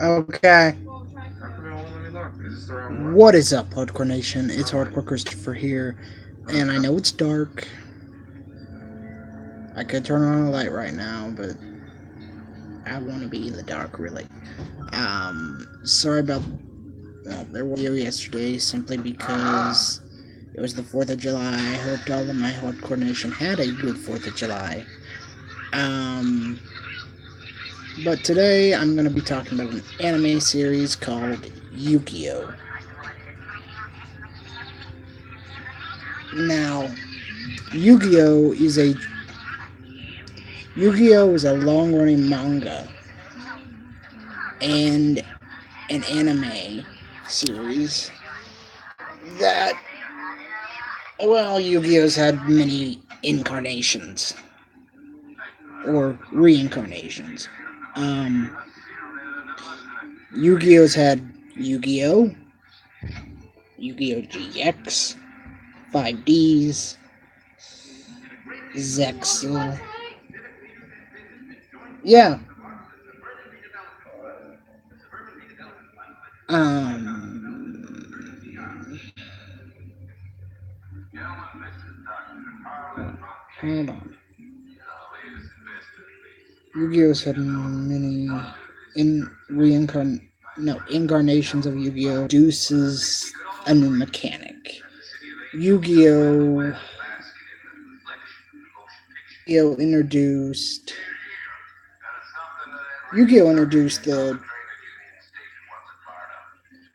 Okay. How come it won't let me look? Is this the wrong one? What is up, Hardcore Nation? It's Oh, Hardcore Christopher here, oh, and I okay. know it's dark. I could turn on a light right now, but I want to be in the dark, really. Sorry about. Well, there was a video yesterday simply because it was the 4th of July. I hoped all of my Hardcore Nation had a good 4th of July. Um, but today I'm going to be talking about an anime series called Yu-Gi-Oh! Now, Yu-Gi-Oh! is a Yu-Gi-Oh! is a long-running manga and an anime series that, well, Yu-Gi-Oh's had many incarnations or reincarnations. Um, Yu-Gi-Oh's had Yu-Gi-Oh, Yu-Gi-Oh GX, 5Ds, Zexal. Yeah. Um, Hold on. Yu-Gi-Oh's had many in reincarn no incarnations of Yu-Gi-Oh. Introduces a new mechanic. Yu-Gi-Oh! Yu-Gi-Oh introduced Yu-Gi-Oh introduced the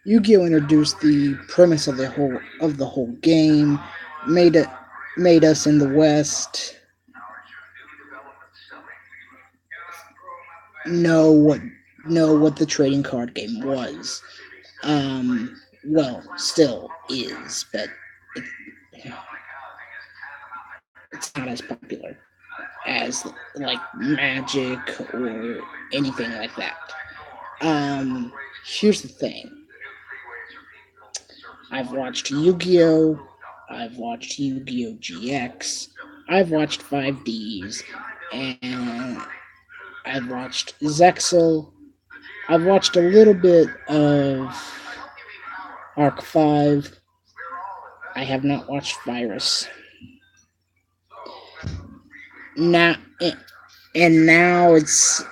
Yu-Gi-Oh introduced the premise of the whole game, made it made us in the West know what the trading card game was. Well, still is, but it, it's not as popular as like Magic or anything like that. Here's the thing. I've watched Yu-Gi-Oh! I've watched Yu-Gi-Oh! GX. I've watched 5Ds, and I've watched Zexal. I've watched a little bit of Arc 5. I have not watched Virus. Now, and now it's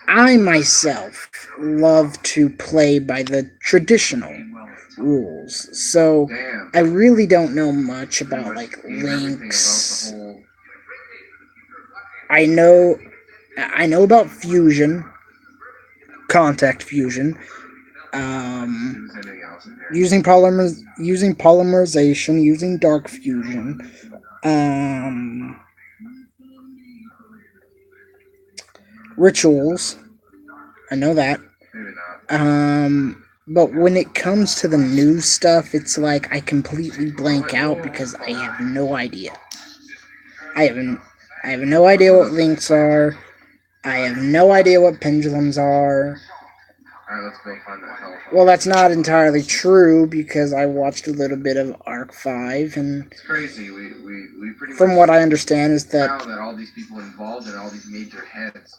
I myself love to play by the traditional rules. So I really don't know much about like links. I know I know about fusion, contact fusion, using polymerization, using dark fusion, um, rituals. I know that. But when it comes to the new stuff, it's like I completely blank out because I have no idea. I haven't. I have no idea what links are. I have no idea what pendulums are. Alright, let's go find that telephone. Well, that's not entirely true because I watched a little bit of Arc 5, and it's crazy. We pretty from much what I understand is now that that all these people involved and all these major heads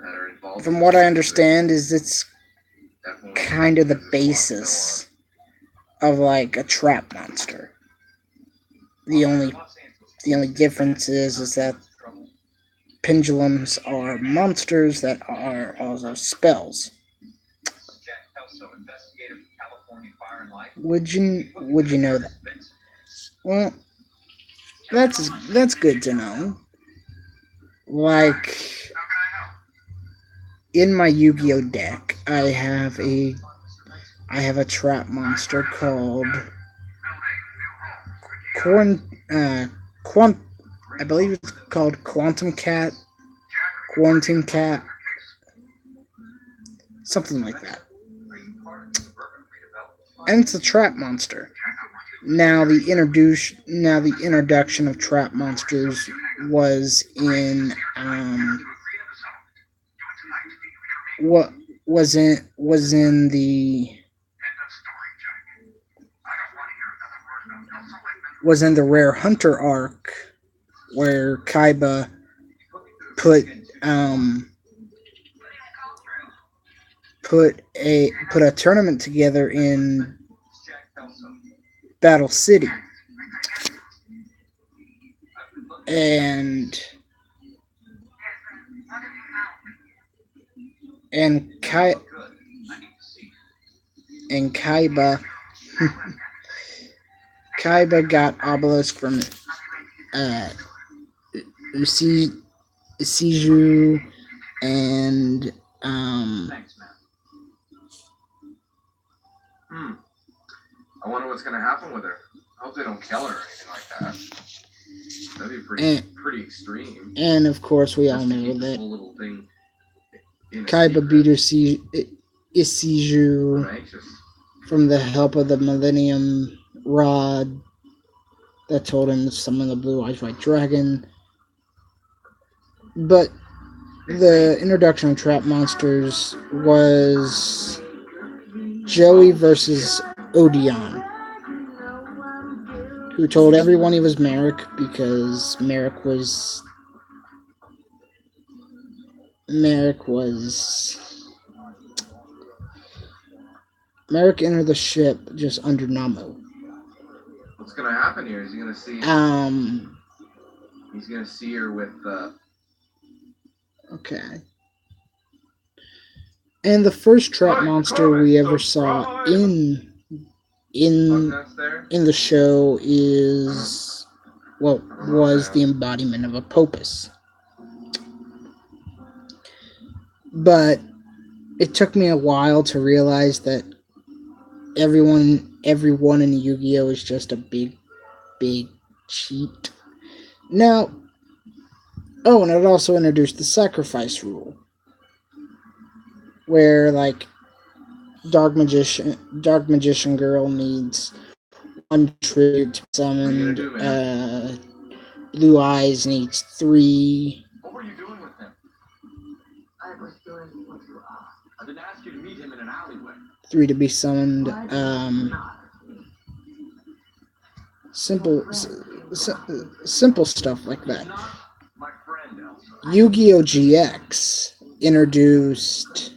that are involved in from the what I story understand is it's definitely kind of the has a lot to go on. basis of like a trap monster. The only difference is that pendulums are monsters that are also spells. Would you know that? Well, that's good to know. Like in my Yu-Gi-Oh deck, I have a trap monster called Quant Quant I believe it's called Quantum Cat, Quarantine Cat, something like that. And it's a trap monster. Now the introduction of trap monsters was in what was in the Rare Hunter arc where Kaiba put um put a tournament together in Battle City, and and Kai and Kaiba got Obelisk from uh, Usiju and I wonder what's gonna happen with her. I hope they don't kill her or anything like that. That'd be pretty extreme. And of course, we all Just to know keep this that whole little thing in a Kaiba secret. beat Isiju I'm anxious. from the help of the Millennium Rod that told him to summon the Blue Eyes White Dragon. But the introduction of Trap Monsters was Joey versus Odeon, who told everyone he was Merrick because Merrick entered the ship just under Namo. What's gonna happen here? Is he gonna see? He's gonna see her with. Okay. And the first trap monster we ever saw in the show was the embodiment of a Popus. But it took me a while to realize that everyone in Yu-Gi-Oh! Is just a big cheat. Now, and it also introduced the sacrifice rule, where like Dark Magician Girl needs one tribute to be summoned. Blue Eyes needs 3. What were you doing with him? I was doing what you asked. I didn't ask you to meet him in an alleyway. 3 to be summoned. Simple stuff like that. My friend, Elsa. Yu-Gi-Oh! GX introduced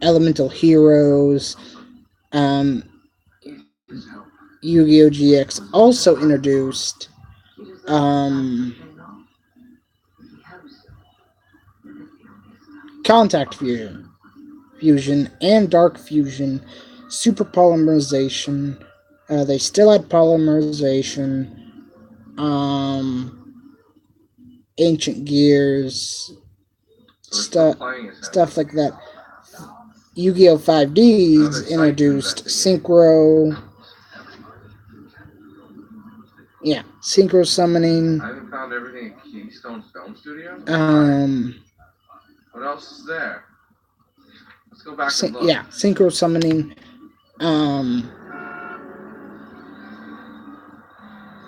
Elemental Heroes. Yu-Gi-Oh! GX also introduced Contact Fusion and Dark Fusion, Super Polymerization. They still had Polymerization, Ancient Gears, stuff like that. Yu-Gi-Oh! 5Ds introduced Synchro. Yeah, Synchro Summoning. I haven't found everything at Keystone Film Studio. What else is there? Let's go back and look. Yeah, Synchro Summoning.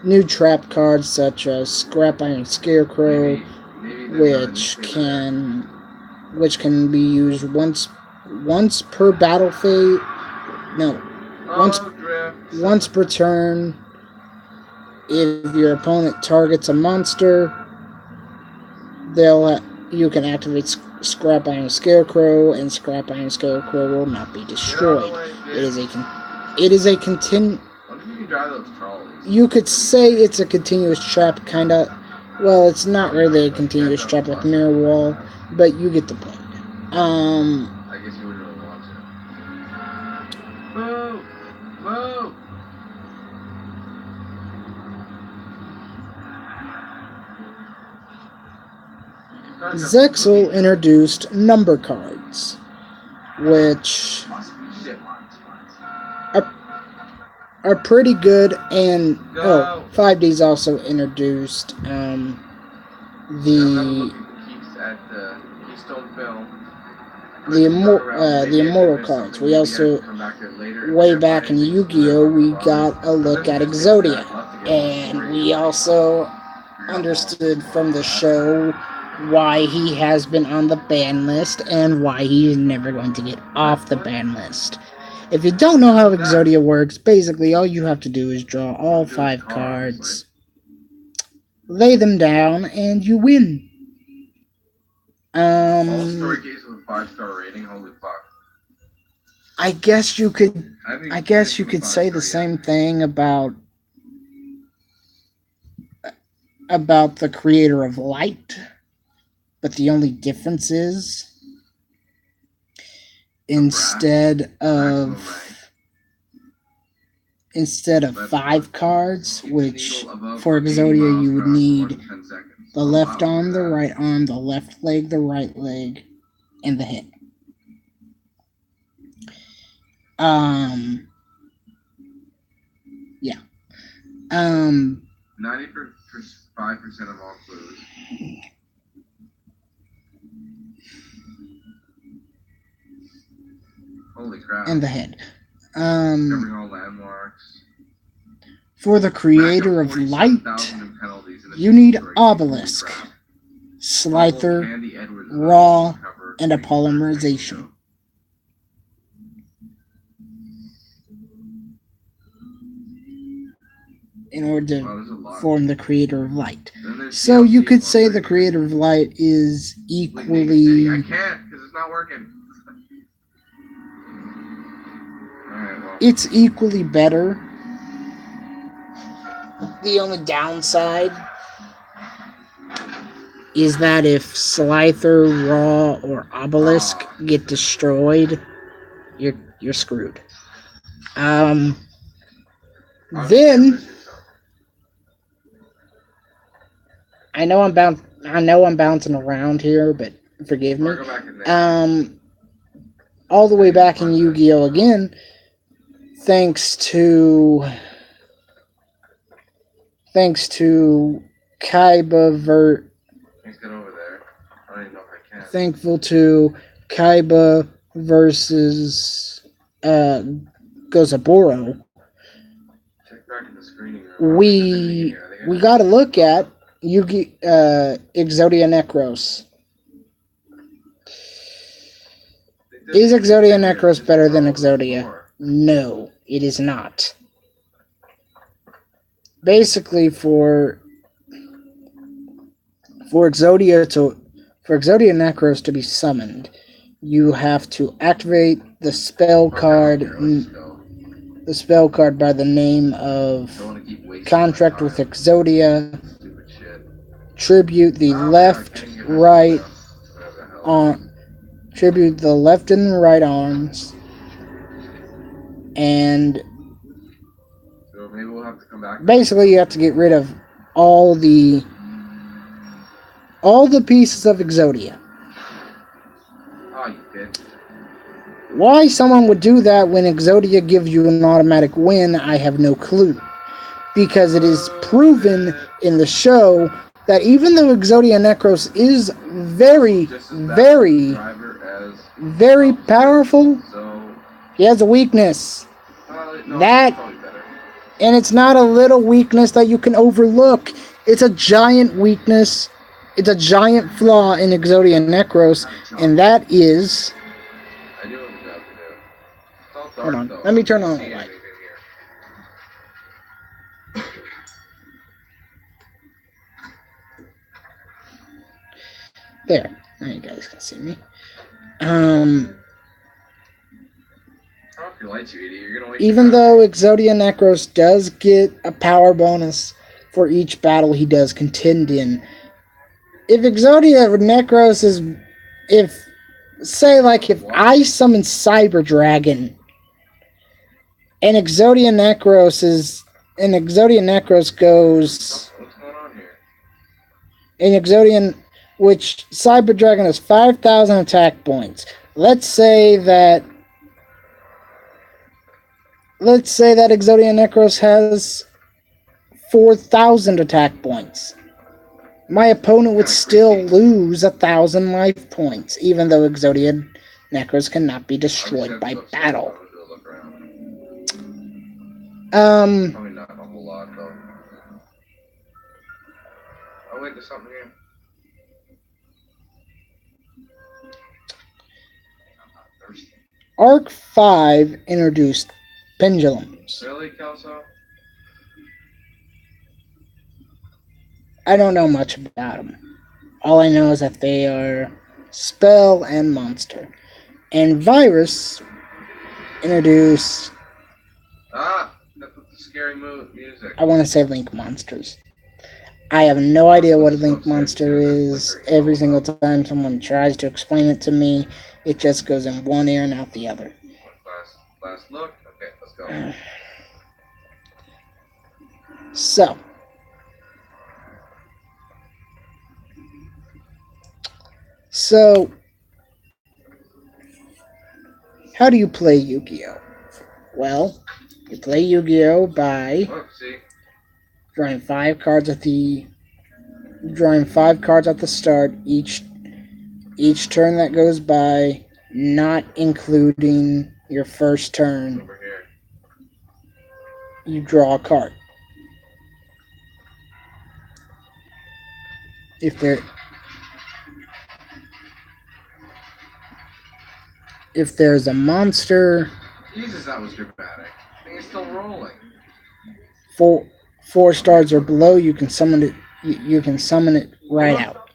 New trap cards such as Scrap Iron Scarecrow, which can be used once per battle phase. No, once per turn. If your opponent targets a monster, you can activate Scrap Iron Scarecrow, and Scrap Iron Scarecrow will not be destroyed. It is a You could say it's a continuous trap, kinda. Well, it's not really a continuous trap like Mirror Wall, but you get the point. I guess you wouldn't really want to. Move! Zexal introduced number cards, which are pretty good, and 5D's also introduced the Immortal cards. We also, way back in Yu-Gi-Oh!, we got a look at Exodia, and we also understood from the show why he has been on the ban list and why he is never going to get off the ban list. If you don't know how Exodia works, basically all you have to do is draw all 5 cards, lay them down, and you win. All story cases with 5-star rating. Holy fuck! I guess you could. think I guess you it's could a say the 5-star, yeah. same thing about the creator of Light, but the only difference is instead Maximum of That's 5 cards, Keep the which needle above for 80 Exodia miles you would per hour for more need than 10 seconds. the Oh, left wow, arm, look the at that. right arm, the left leg, the right leg, and the hip. Yeah. 95% of all clues. Holy crap. And the head. Covering all landmarks. For the creator of Light, you need Obelisk, Slither, Raw, and a polymerization. In order to form the creator of Light. So you could say the creator of Light is equally... I can't, because it's not working. Alright, well. It's equally better. The only downside is that if Slither, Raw, or Obelisk get destroyed, you're screwed. Then I know I'm bouncing around here, but forgive me. All the way back in Yu-Gi-Oh! Again, thanks to Kaiba thankful to Kaiba versus Gozaburo, we got to look at Exodia Necros. Is Exodia Necros better than Exodia? No, it is not. Basically, for Exodia Necros to be summoned, you have to activate the spell card by the name of Contract with Exodia, tribute the left and right arms, and basically you have to get rid of all the pieces of Exodia. Why someone would do that when Exodia gives you an automatic win, I have no clue. Because it is proven in the show that even though Exodia Necros is very, very, very powerful, he has a weakness. And it's not a little weakness that you can overlook. It's a giant weakness. It's a giant flaw in Exodia Necros, and that is... Hold on, let me turn on the light. There, now you guys can see me. Even though Exodia Necros does get a power bonus for each battle he does contend in, if Exodia Necros is... If I summon Cyber Dragon, and Exodia Necros goes... What's going on here? In Exodia... Which Cyber Dragon has 5,000 attack points. Let's say that Exodia Necros has 4,000 attack points. My opponent would still lose 1,000 life points, even though Exodia Necros cannot be destroyed by battle. Probably not a whole lot, though. Oh, wait, there's something here. Arc 5 introduced pendulums. Really, Kelso? I don't know much about them. All I know is that they are spell, and monster. And Virus introduced, That's the scary music. I want to say Link Monsters. I have no idea what a Link Monster is. Every single time someone tries to explain it to me, it just goes in one ear and out the other. Last look. Okay, let's go. So, how do you play Yu-Gi-Oh? Well, you play Yu-Gi-Oh by drawing 5 cards at the start. Each turn that goes by, not including your first turn, you draw a card. If there's a monster, Jesus, that was dramatic. Thing is still rolling. 4 stars or below, you can summon it. You can summon it right out.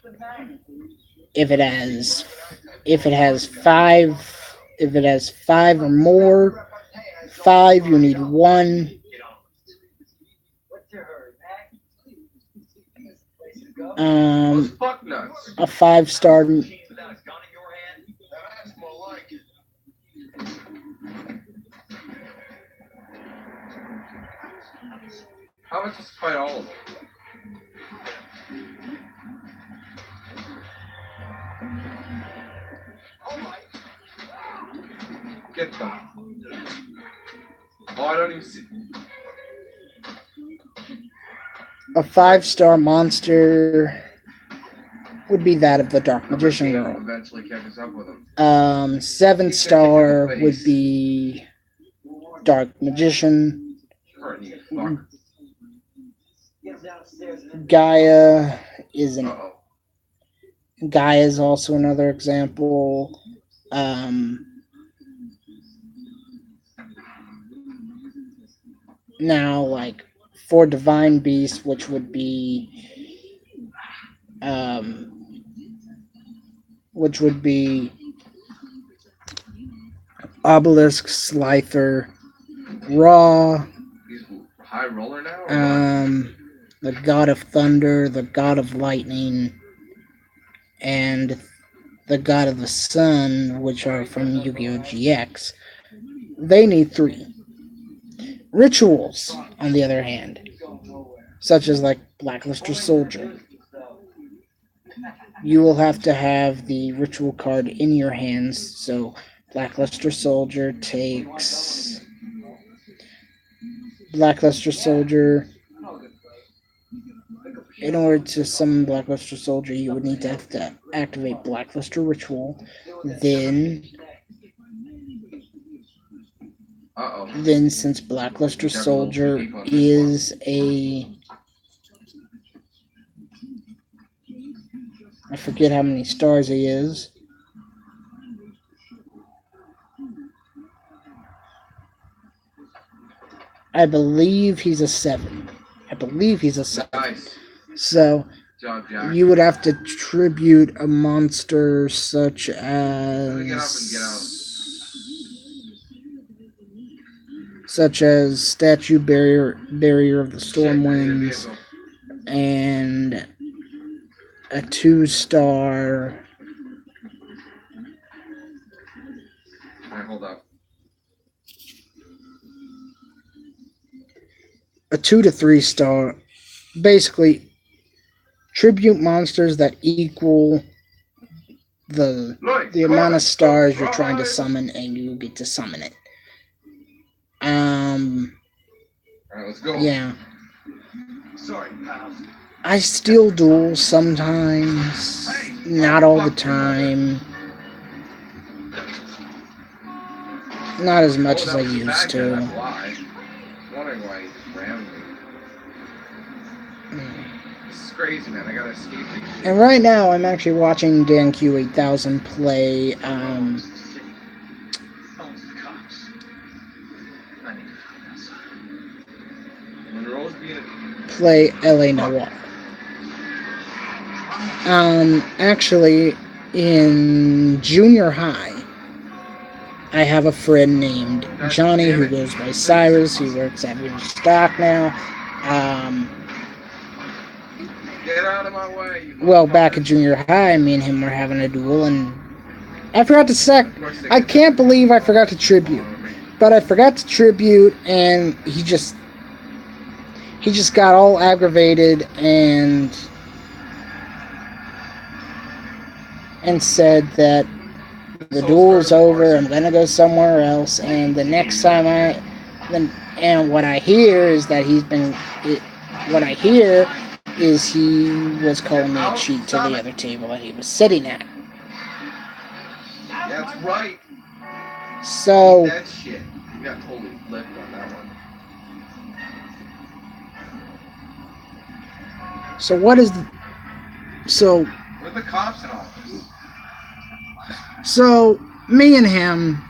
If it has 5 or more, 5 you need 1. A 5-star. How much is to fight all of them? Get them. Oh, I don't even see. A 5-star monster would be that of the Dark Magician Girl. Eventually catches up with him. 7-star would be Dark Magician. Gaia is also another example. Now, like for Divine Beast, which would be Obelisk, Slifer, Raw. He's high roller now. The God of Thunder, the God of Lightning, and the God of the Sun, which are from Yu-Gi-Oh! GX. They need 3. Rituals, on the other hand, such as like Blackluster Soldier, you will have to have the ritual card in your hands. So Blackluster Soldier takes in order to summon Blackluster Soldier, you would need to have to activate Blackluster Ritual. Then, since Blackluster Soldier is I forget how many stars he is. I believe he's a 7. Nice. So you would have to tribute a monster such as Statue Barrier of the Stormwinds, and a 2-star. Alright, hold up. A 2 to 3-star. Basically, tribute monsters that equal the amount of stars you're trying to summon, and you get to summon it. Alright, let's go. Yeah. Sorry, pals. I still duel sometimes, not all the time. Not as much as I used to. Wondering why he just rammed me. This is crazy, man. I gotta escape it. And right now, I'm actually watching DanQ8000 play. Play LA Noire. Actually, in junior high, I have a friend named Johnny who goes by Cyrus. He works at Real Stock now. Get out of my way. Well, back in junior high, me and him were having a duel, and I forgot to I can't believe I forgot to tribute. But I forgot to tribute, and he just got all aggravated and said that the duel's over, I'm gonna go somewhere else, and the next time and what I hear is that he was calling me a cheat to the other table that he was sitting at. That's right. So That shit. You got totally flipped on that one. So what is the... So... With the cops in office. So, me and him,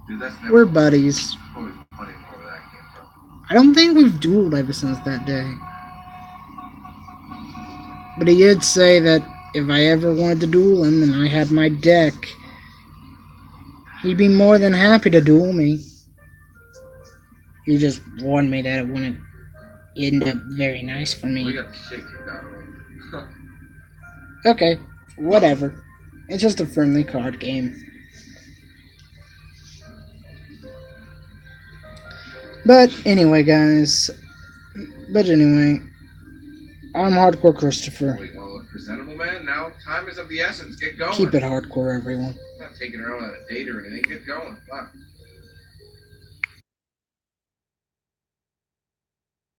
Dude, that's we're buddies. always funny where that came from. I don't think we've dueled ever since that day. But he did say that if I ever wanted to duel him and I had my deck, he'd be more than happy to duel me. He just warned me that it wouldn't end up very nice for We me. got the shit kicked out of him. Okay, whatever. It's just a friendly card game. But anyway, guys. I'm Hardcore Christopher. Wait, well, presentable man, now time is of the essence. Get going. Keep it hardcore, everyone. I'm not taking her out on a date or anything. Get going. Fuck.